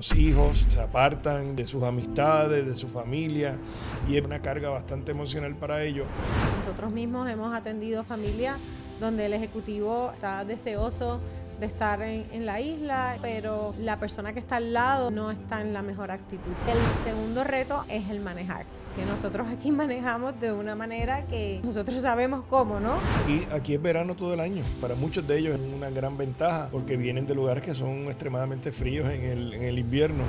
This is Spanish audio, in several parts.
Los hijos se apartan de sus amistades, de su familia, y es una carga bastante emocional para ellos. Nosotros mismos hemos atendido familias donde el ejecutivo está deseoso de estar en la isla, pero la persona que está al lado no está en la mejor actitud. El segundo reto es el manejar, que nosotros aquí manejamos de una manera que nosotros sabemos cómo, ¿no? Aquí es verano todo el año. Para muchos de ellos es una gran ventaja porque vienen de lugares que son extremadamente fríos en el invierno.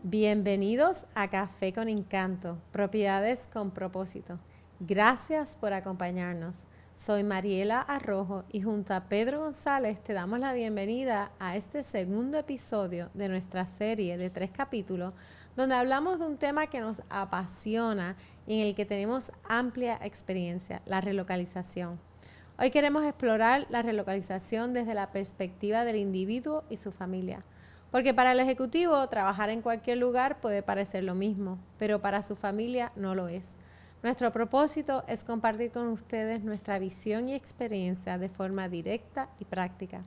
Bienvenidos a Café con Encanto, propiedades con propósito. Gracias por acompañarnos. Soy Mariela Arrojo y junto a Pedro González te damos la bienvenida a este segundo episodio de nuestra serie de 3 capítulos donde hablamos de un tema que nos apasiona y en el que tenemos amplia experiencia, la relocalización. Hoy queremos explorar la relocalización desde la perspectiva del individuo y su familia. Porque para el ejecutivo trabajar en cualquier lugar puede parecer lo mismo, pero para su familia no lo es. Nuestro propósito es compartir con ustedes nuestra visión y experiencia de forma directa y práctica,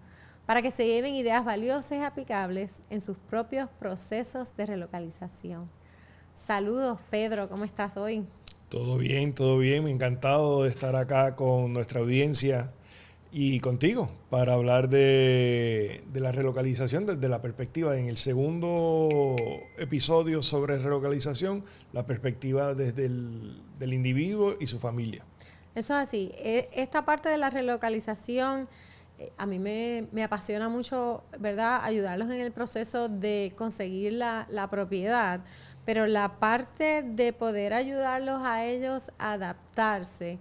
para que se lleven ideas valiosas y aplicables en sus propios procesos de relocalización. Saludos, Pedro, ¿cómo estás hoy? Todo bien, encantado de estar acá con nuestra audiencia y contigo para hablar de la relocalización desde la perspectiva, en el segundo episodio sobre relocalización, la perspectiva desde del individuo y su familia. Eso es así. Esta parte de la relocalización a mí me apasiona mucho, ¿verdad? Ayudarlos en el proceso de conseguir la propiedad, pero la parte de poder ayudarlos a ellos a adaptarse,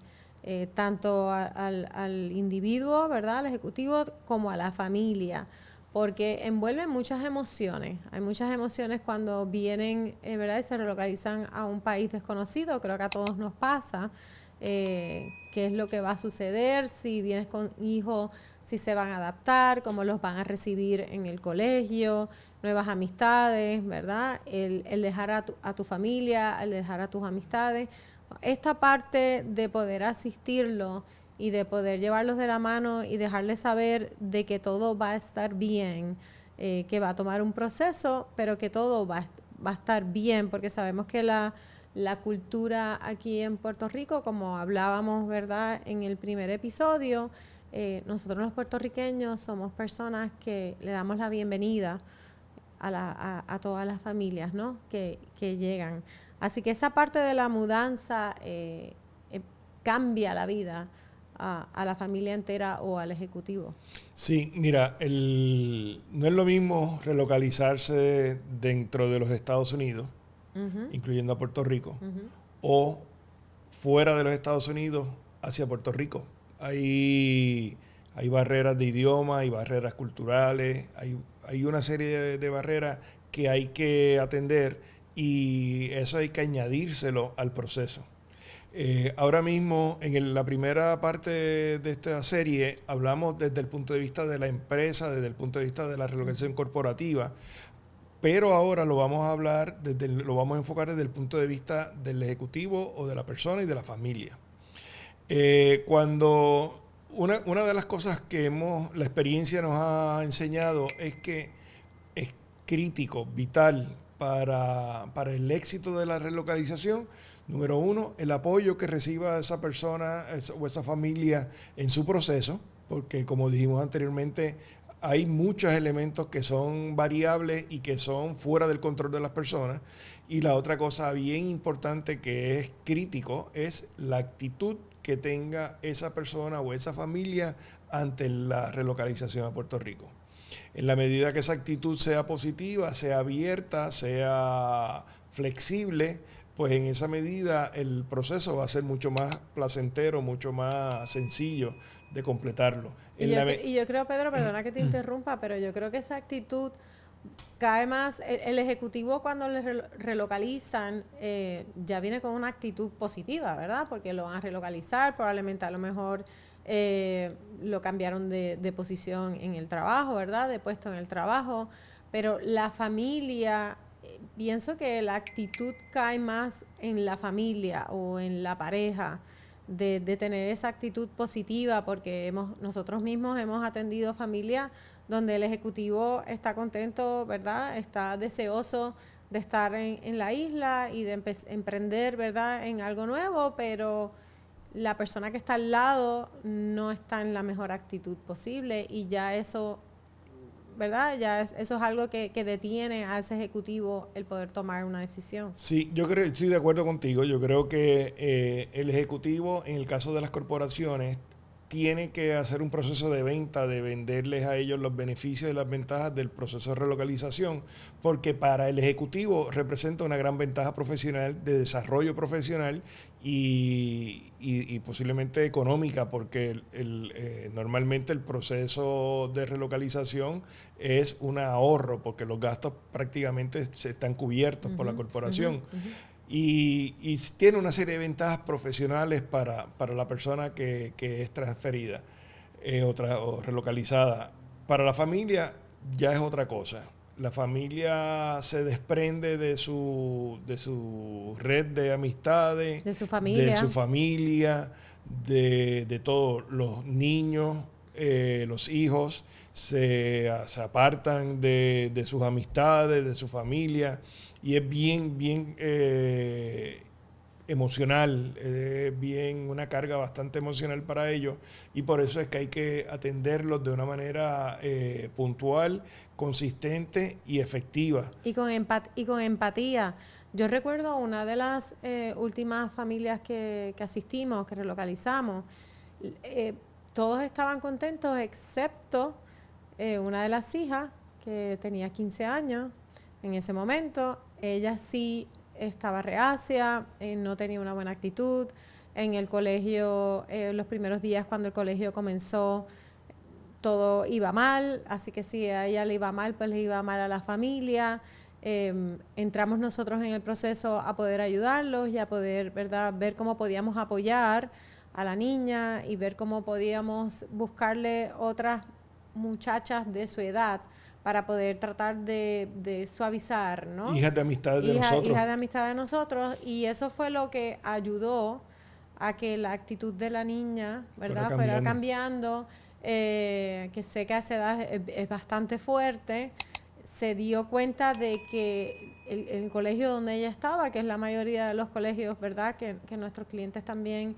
tanto al individuo, ¿verdad? Al ejecutivo, como a la familia, porque envuelven muchas emociones. Hay muchas emociones cuando vienen, ¿verdad? Y se relocalizan a un país desconocido. Creo que a todos nos pasa. Qué es lo que va a suceder, si vienes con hijos, si se van a adaptar, cómo los van a recibir en el colegio, nuevas amistades, ¿verdad? El dejar a tu familia, el dejar a tus amistades. Esta parte de poder asistirlo y de poder llevarlos de la mano y dejarles saber de que todo va a estar bien, que va a tomar un proceso, pero que todo va a estar bien, porque sabemos que la cultura aquí en Puerto Rico, como hablábamos, ¿verdad?, en el primer episodio, nosotros los puertorriqueños somos personas que le damos la bienvenida a todas las familias, ¿no?, que llegan. Así que esa parte de la mudanza cambia la vida a la familia entera o al ejecutivo. Sí, mira, no es lo mismo relocalizarse dentro de los Estados Unidos, incluyendo a Puerto Rico, o fuera de los Estados Unidos hacia Puerto Rico. Hay barreras de idioma, hay barreras culturales, hay una serie de barreras que hay que atender y eso hay que añadírselo al proceso. Ahora mismo, en la primera parte de esta serie, hablamos desde el punto de vista de la empresa, desde el punto de vista de la relocalización corporativa, pero ahora lo vamos a hablar, lo vamos a enfocar desde el punto de vista del ejecutivo o de la persona y de la familia. Cuando una de las cosas que la experiencia nos ha enseñado es que es crítico, vital para el éxito de la relocalización. Número uno, el apoyo que reciba esa persona o esa familia en su proceso, porque como dijimos anteriormente, hay muchos elementos que son variables y que son fuera del control de las personas. Y la otra cosa bien importante que es crítico es la actitud que tenga esa persona o esa familia ante la relocalización a Puerto Rico. En la medida que esa actitud sea positiva, sea abierta, sea flexible, pues en esa medida el proceso va a ser mucho más placentero, mucho más sencillo de completarlo. Y yo creo, Pedro, perdona que te interrumpa, pero yo creo que esa actitud cae más, el ejecutivo cuando le relocalizan ya viene con una actitud positiva, ¿verdad? Porque lo van a relocalizar, probablemente a lo mejor lo cambiaron de posición en el trabajo, ¿verdad? De puesto en el trabajo, pero la familia, pienso que la actitud cae más en la familia o en la pareja de tener esa actitud positiva, porque nosotros mismos hemos atendido familias donde el ejecutivo está contento, ¿verdad? Está deseoso de estar en la isla y de emprender, ¿verdad?, en algo nuevo, pero la persona que está al lado no está en la mejor actitud posible, y ya eso, ¿verdad? Eso es algo que detiene a ese ejecutivo el poder tomar una decisión. Sí, estoy de acuerdo contigo. Yo creo que el ejecutivo, en el caso de las corporaciones, tiene que hacer un proceso de venta, de venderles a ellos los beneficios y las ventajas del proceso de relocalización, porque para el ejecutivo representa una gran ventaja profesional, de desarrollo profesional y posiblemente económica, porque normalmente el proceso de relocalización es un ahorro, porque los gastos prácticamente se están cubiertos por la corporación. Y tiene una serie de ventajas profesionales para la persona que es transferida o relocalizada. Para la familia ya es otra cosa. La familia se desprende de su red de amistades, de su familia, de todos los niños, los hijos se apartan de sus amistades, de su familia. Y es bien emocional, bien una carga bastante emocional para ellos, y por eso es que hay que atenderlos de una manera puntual, consistente y efectiva. Y con empatía. Yo recuerdo una de las últimas familias que asistimos, que relocalizamos, todos estaban contentos excepto una de las hijas, que tenía 15 años en ese momento. Ella sí estaba reacia, no tenía una buena actitud. En el colegio, los primeros días cuando el colegio comenzó, todo iba mal, así que si a ella le iba mal, pues le iba mal a la familia. Entramos nosotros en el proceso a poder ayudarlos y a poder, ¿verdad?, ver cómo podíamos apoyar a la niña y ver cómo podíamos buscarle otras muchachas de su edad para poder tratar de suavizar, ¿no? Hijas de amistad de nosotros. Hijas de amistad de nosotros, y eso fue lo que ayudó a que la actitud de la niña, ¿verdad?, fuera cambiando, que sé que a esa edad es bastante fuerte. Se dio cuenta de que el colegio donde ella estaba, que es la mayoría de los colegios, ¿verdad?, que nuestros clientes también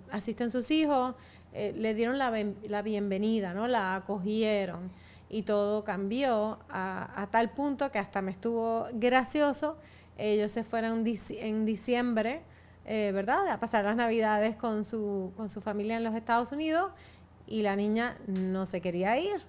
asisten sus hijos, le dieron la bienvenida, ¿no? La acogieron. Y todo cambió a tal punto que hasta me estuvo gracioso. Ellos se fueron en diciembre, ¿verdad?, a pasar las Navidades con su familia en los Estados Unidos, y la niña no se quería ir.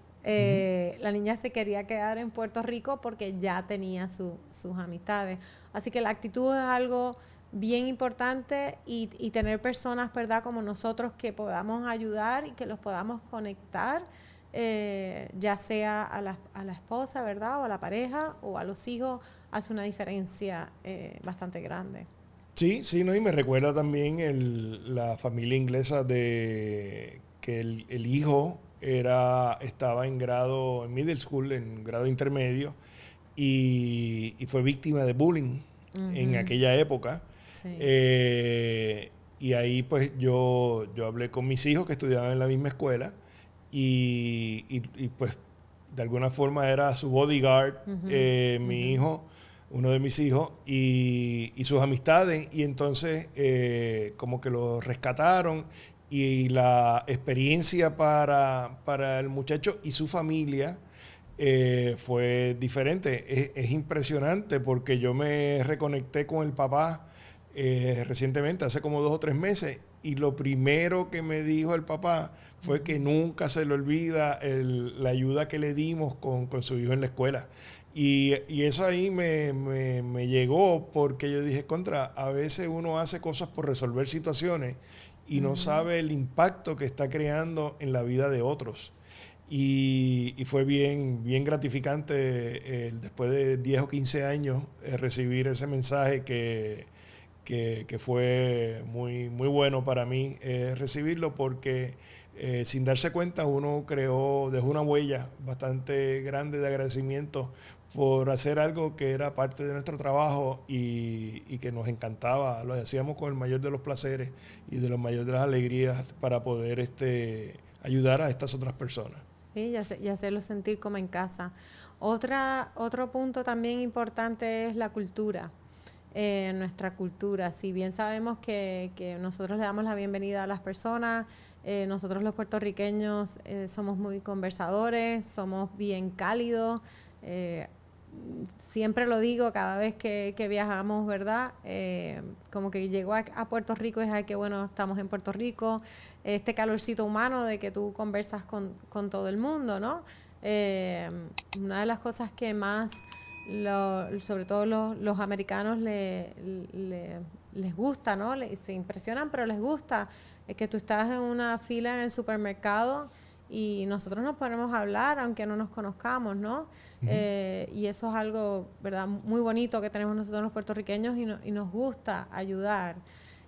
La niña se quería quedar en Puerto Rico porque ya tenía sus amistades. Así que la actitud es algo bien importante, y tener personas, ¿verdad?, como nosotros, que podamos ayudar y que los podamos conectar, ya sea a la esposa, ¿verdad?, o a la pareja o a los hijos, hace una diferencia bastante grande. Sí, ¿no? Y me recuerda también la familia inglesa de que el hijo estaba en middle school, en grado intermedio, y fue víctima de bullying en aquella época. Sí. Y ahí pues yo hablé con mis hijos que estudiaban en la misma escuela, y pues de alguna forma era su bodyguard, mi hijo, uno de mis hijos, y sus amistades, y entonces como que lo rescataron, y la experiencia para el muchacho y su familia fue diferente. Es impresionante, porque yo me reconecté con el papá recientemente, hace como 2 o 3 meses, y lo primero que me dijo el papá fue que nunca se le olvida la ayuda que le dimos con su hijo en la escuela. Y eso ahí me llegó, porque yo dije, a veces uno hace cosas por resolver situaciones y no sabe el impacto que está creando en la vida de otros. Y fue bien gratificante después de 10 o 15 años recibir ese mensaje que fue muy bueno para mí recibirlo, porque sin darse cuenta uno dejó una huella bastante grande de agradecimiento por hacer algo que era parte de nuestro trabajo y que nos encantaba. Lo hacíamos con el mayor de los placeres y de los mayores de las alegrías para poder ayudar a estas otras personas. Sí, y hacerlo sentir como en casa. Otro punto también importante es la cultura. Nuestra cultura. Si bien sabemos que nosotros le damos la bienvenida a las personas, nosotros los puertorriqueños somos muy conversadores, somos bien cálidos. Siempre lo digo cada vez que viajamos, ¿verdad? Como que llego a Puerto Rico es que, bueno, estamos en Puerto Rico, este calorcito humano de que tú conversas con todo el mundo, ¿no? Una de las cosas que más, sobre todo los americanos les gusta, ¿no? Se impresionan, pero les gusta, es que tú estás en una fila en el supermercado y nosotros nos ponemos a hablar aunque no nos conozcamos, ¿no? Y eso es algo, ¿verdad?, muy bonito que tenemos nosotros los puertorriqueños y nos gusta ayudar.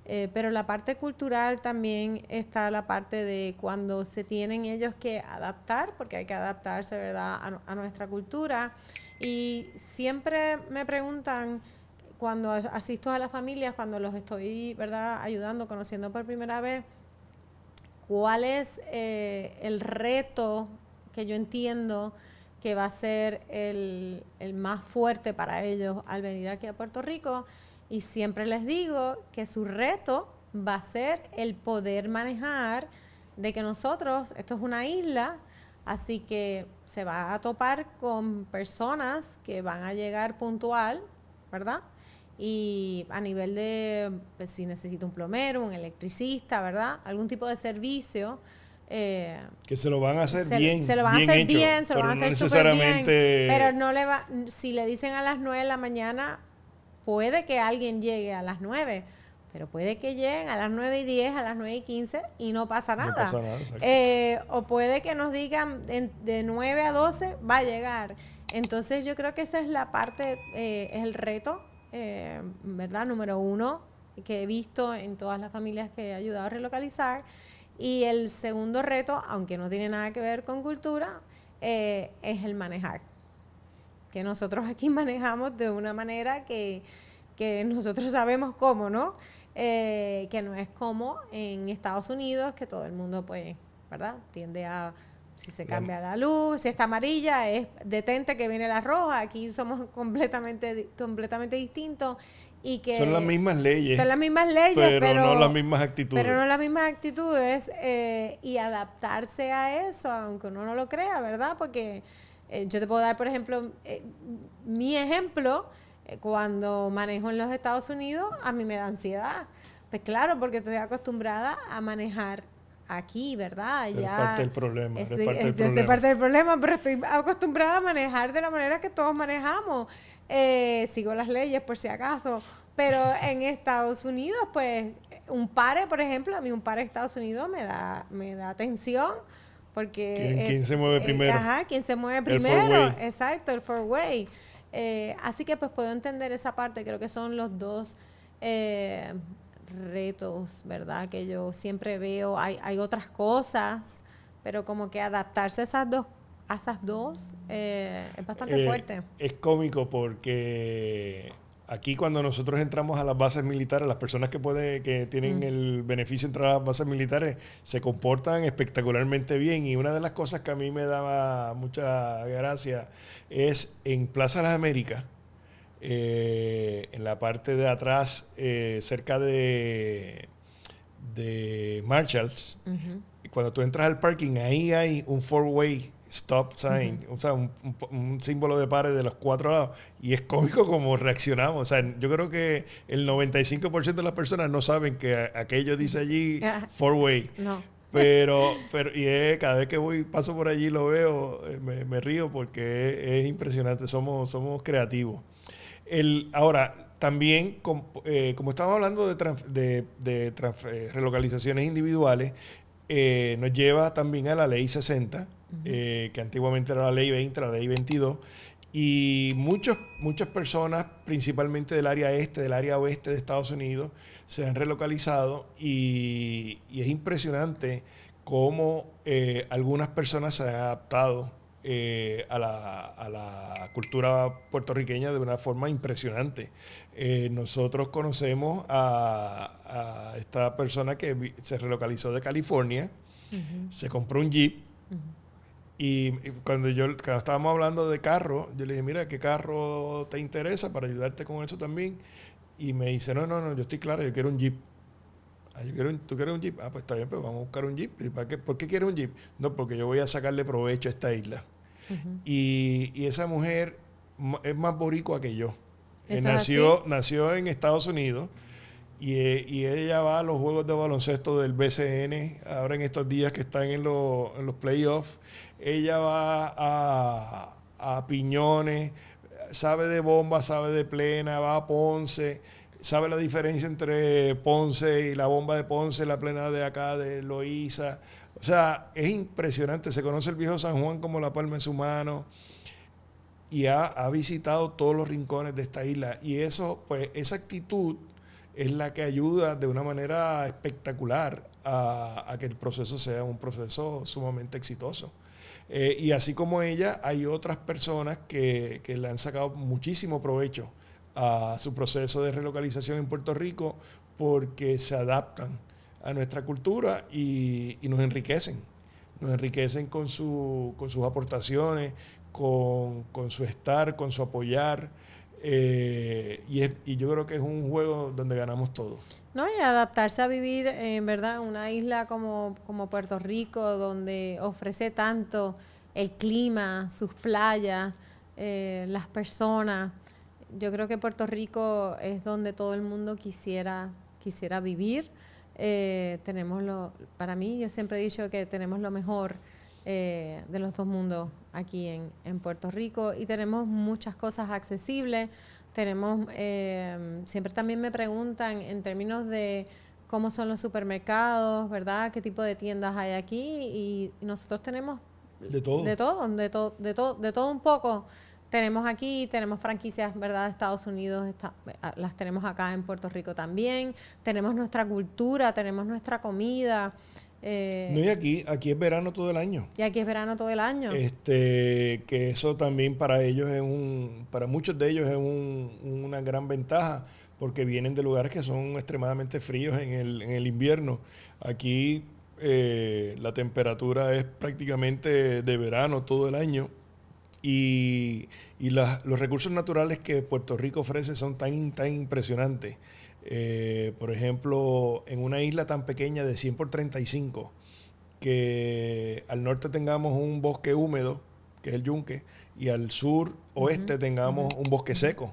Pero la parte cultural también está la parte de cuando se tienen ellos que adaptar, porque hay que adaptarse, ¿verdad?, a nuestra cultura. Y siempre me preguntan, cuando asisto a las familias, cuando los estoy, ¿verdad?, ayudando, conociendo por primera vez, ¿cuál es el reto que yo entiendo que va a ser el más fuerte para ellos al venir aquí a Puerto Rico? Y siempre les digo que su reto va a ser el poder manejar de que nosotros, esto es una isla, así que se va a topar con personas que van a llegar puntual, ¿verdad? Y a nivel de, pues, si necesita un plomero, un electricista, ¿verdad?, algún tipo de servicio. Que se lo van a hacer bien. Se lo van a hacer bien, se lo van a hacer súper bien. Pero no le va, si le dicen a las 9 de la mañana, puede que alguien llegue a las 9, pero puede que lleguen a las 9:10, a las 9:15 y no pasa nada. No pasa nada, exacto. O puede que nos digan de 9 a 12 va a llegar. Entonces yo creo que esa es la parte, es el reto, ¿verdad?, número uno que he visto en todas las familias que he ayudado a relocalizar. Y el segundo reto, aunque no tiene nada que ver con cultura, es el manejar. Que nosotros aquí manejamos de una manera que nosotros sabemos cómo, ¿no? Que no es como en Estados Unidos, que todo el mundo, pues, ¿verdad?, tiende a, si se cambia la luz, si está amarilla, es detente que viene la roja. Aquí somos completamente distintos. Y que son las mismas leyes. Son las mismas leyes, pero no las mismas actitudes. Pero no las mismas actitudes. Y adaptarse a eso, aunque uno no lo crea, ¿verdad? Porque yo te puedo dar, por ejemplo, mi ejemplo, cuando manejo en los Estados Unidos, a mí me da ansiedad. Pues claro, porque estoy acostumbrada a manejar aquí, ¿verdad? Es parte del problema. Yo soy parte del problema, pero estoy acostumbrada a manejar de la manera que todos manejamos. Sigo las leyes por si acaso. Pero en Estados Unidos, pues, un pare, por ejemplo, a mí un pare en Estados Unidos me da tensión. Porque ¿Quién se mueve primero? ¿Quién se mueve primero? Exacto, el four-way. Así que pues puedo entender esa parte. Creo que son los dos retos, ¿verdad?, que yo siempre veo. Hay otras cosas, pero como que adaptarse a esas dos es bastante fuerte. Es cómico porque aquí cuando nosotros entramos a las bases militares, las personas que tienen el beneficio de entrar a las bases militares se comportan espectacularmente bien, y una de las cosas que a mí me daba mucha gracia es en Plaza Las Américas, en la parte de atrás, cerca de Marshalls. Cuando tú entras al parking, ahí hay un four-way stop sign, o sea, un símbolo de pare de los 4 lados, y es cómico como reaccionamos. O sea, yo creo que el 95% de las personas no saben que aquello dice allí four-way. No. Pero cada vez que paso por allí lo veo, me río porque es impresionante. Somos creativos. Ahora, también, como estamos hablando de relocalizaciones individuales, nos lleva también a la Ley 60, que antiguamente era la Ley 20, la Ley 22, y muchas personas, principalmente del área este, del área oeste de Estados Unidos, se han relocalizado, y es impresionante cómo algunas personas se han adaptado a la cultura puertorriqueña de una forma impresionante. Nosotros conocemos a esta persona que se relocalizó de California, se compró un Jeep, y cuando estábamos hablando de carro, yo le dije, mira, ¿qué carro te interesa para ayudarte con eso también? Y me dice, no, yo estoy claro, yo quiero un Jeep. ¿Tú quieres un Jeep? Ah, pues está bien, pues vamos a buscar un Jeep. ¿Y para qué? ¿Por qué quieres un Jeep? No, porque yo voy a sacarle provecho a esta isla. Y esa mujer es más boricua que yo. Nació en Estados Unidos y ella va a los juegos de baloncesto del BCN, ahora en estos días que están en los playoffs. Ella va a Piñones, sabe de bomba, sabe de plena, va a Ponce, sabe la diferencia entre Ponce y la bomba de Ponce, la plena de acá de Loíza. O sea, es impresionante. Se conoce el viejo San Juan como la palma de su mano y ha visitado todos los rincones de esta isla. Y eso, pues, esa actitud es la que ayuda de una manera espectacular a que el proceso sea un proceso sumamente exitoso. Y así como ella, hay otras personas que le han sacado muchísimo provecho a su proceso de relocalización en Puerto Rico porque se adaptan a nuestra cultura y nos enriquecen. Nos enriquecen con sus aportaciones, con su estar, con su apoyar. Y yo creo que es un juego donde ganamos todos. No, y adaptarse a vivir, en verdad, una isla como Puerto Rico, donde ofrece tanto el clima, sus playas, las personas. Yo creo que Puerto Rico es donde todo el mundo quisiera vivir. Para mí, yo siempre he dicho que tenemos lo mejor de los dos mundos aquí en Puerto Rico y tenemos muchas cosas accesibles. Siempre también me preguntan en términos de cómo son los supermercados, ¿verdad? ¿Qué tipo de tiendas hay aquí? Y nosotros tenemos de todo un poco. Tenemos aquí, tenemos franquicias, ¿verdad? De Estados Unidos, las tenemos acá en Puerto Rico también. Tenemos nuestra cultura, tenemos nuestra comida. No, y aquí es verano todo el año. Y aquí es verano todo el año. Que eso también para ellos para muchos de ellos es una gran ventaja, porque vienen de lugares que son extremadamente fríos en el invierno. Aquí la temperatura es prácticamente de verano todo el año. Y los recursos naturales que Puerto Rico ofrece son tan impresionantes. Por ejemplo, en una isla tan pequeña de 100 por 35, que al norte tengamos un bosque húmedo, que es el yunque, y al sur oeste tengamos un bosque seco.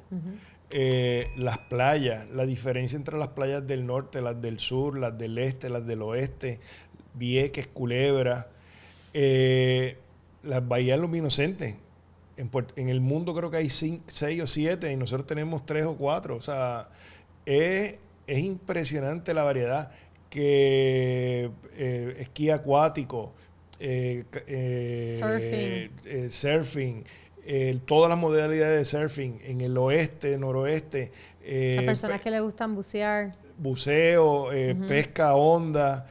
Las playas, la diferencia entre las playas del norte, las del sur, las del este, las del oeste, Vieques, Culebra, las bahías luminoscentes. En el mundo creo que hay 6 o 7 y nosotros tenemos 3 o 4. O sea, es impresionante la variedad. Que esquí acuático, surfing, todas las modalidades de surfing en el oeste, noroeste. A personas que les gustan bucear. Buceo, pesca honda,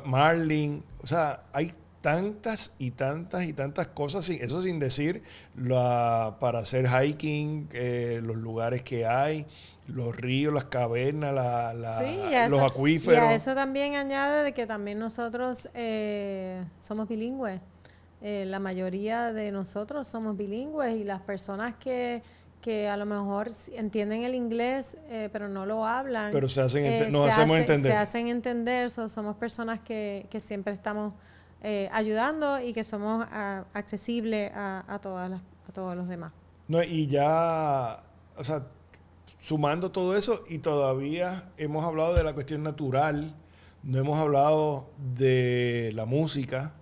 marlin. O sea, hay tantas y tantas cosas, eso sin decir para hacer hiking, los lugares que hay, los ríos, las cavernas, los acuíferos. Y a eso también añade de que también nosotros somos bilingües. La mayoría de nosotros somos bilingües y las personas que a lo mejor entienden el inglés, pero no lo hablan. Pero nos hacemos entender. Se hacen entender, somos personas que siempre estamos ayudando y que somos accesibles a todos los demás. No, y ya, o sea, sumando todo eso, y todavía hemos hablado de la cuestión natural, no hemos hablado de la música,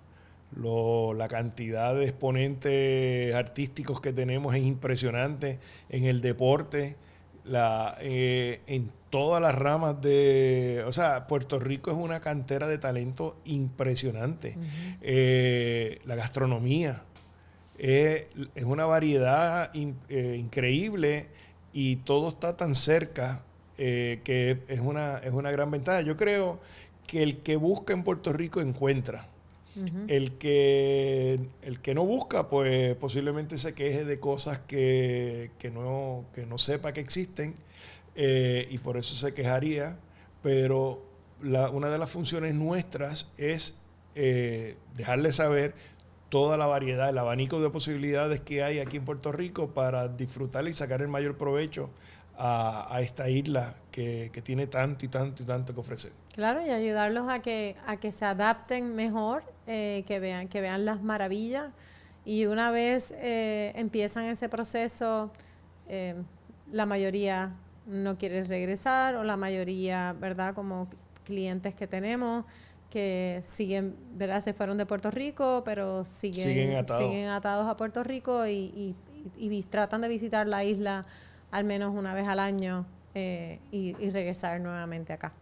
la cantidad de exponentes artísticos que tenemos es impresionante, en el deporte, en todas las ramas o sea, Puerto Rico es una cantera de talento impresionante. La gastronomía es una variedad increíble y todo está tan cerca que es una gran ventaja. Yo creo que el que busca en Puerto Rico encuentra. El que no busca, pues posiblemente se queje de cosas que no sepa que existen, y por eso se quejaría, pero una de las funciones nuestras es dejarle saber toda la variedad, el abanico de posibilidades que hay aquí en Puerto Rico para disfrutar y sacar el mayor provecho a esta isla que tiene tanto y tanto y tanto que ofrecer. Claro, y ayudarlos a que se adapten mejor, que vean las maravillas, y una vez empiezan ese proceso, la mayoría no quiere regresar, o la mayoría, ¿verdad? Como clientes que tenemos que siguen, ¿verdad? Se fueron de Puerto Rico, pero siguen atados a Puerto Rico y tratan de visitar la isla al menos una vez al año, y regresar nuevamente acá.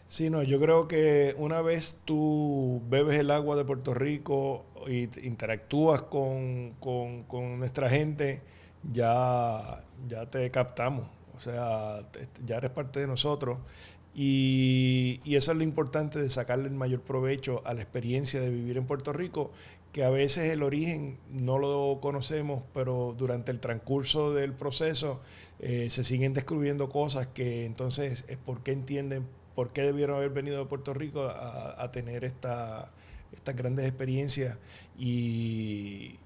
Sí, no, yo creo que una vez tú bebes el agua de Puerto Rico y interactúas con nuestra gente, ya te captamos. O sea, ya eres parte de nosotros. Y eso es lo importante de sacarle el mayor provecho a la experiencia de vivir en Puerto Rico, que a veces el origen no lo conocemos, pero durante el transcurso del proceso se siguen descubriendo cosas que entonces es porque entienden por qué debieron haber venido a Puerto Rico a tener estas grandes experiencias y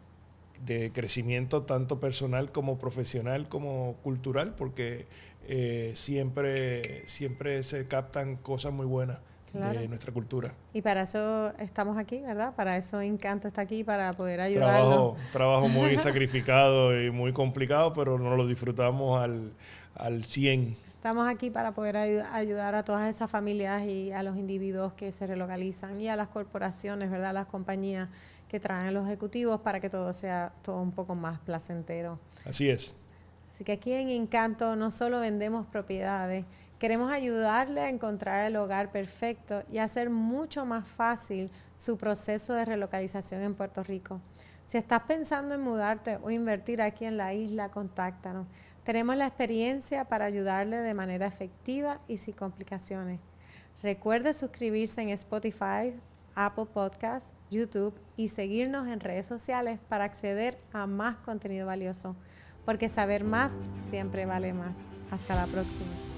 de crecimiento tanto personal como profesional como cultural, porque siempre se captan cosas muy buenas. Claro. De nuestra cultura. Y para eso estamos aquí, ¿verdad? Para eso Encanto está aquí, para poder ayudarlos. Trabajo muy sacrificado y muy complicado, pero nos lo disfrutamos al 100. Estamos aquí para poder ayudar a todas esas familias y a los individuos que se relocalizan, y a las corporaciones, ¿verdad? Las compañías que traen a los ejecutivos, para que todo sea un poco más placentero. Así es. Así que aquí en Encanto no solo vendemos propiedades, queremos ayudarle a encontrar el hogar perfecto y hacer mucho más fácil su proceso de relocalización en Puerto Rico. Si estás pensando en mudarte o invertir aquí en la isla, contáctanos. Tenemos la experiencia para ayudarle de manera efectiva y sin complicaciones. Recuerde suscribirse en Spotify, Apple Podcasts, YouTube, y seguirnos en redes sociales para acceder a más contenido valioso, porque saber más siempre vale más. Hasta la próxima.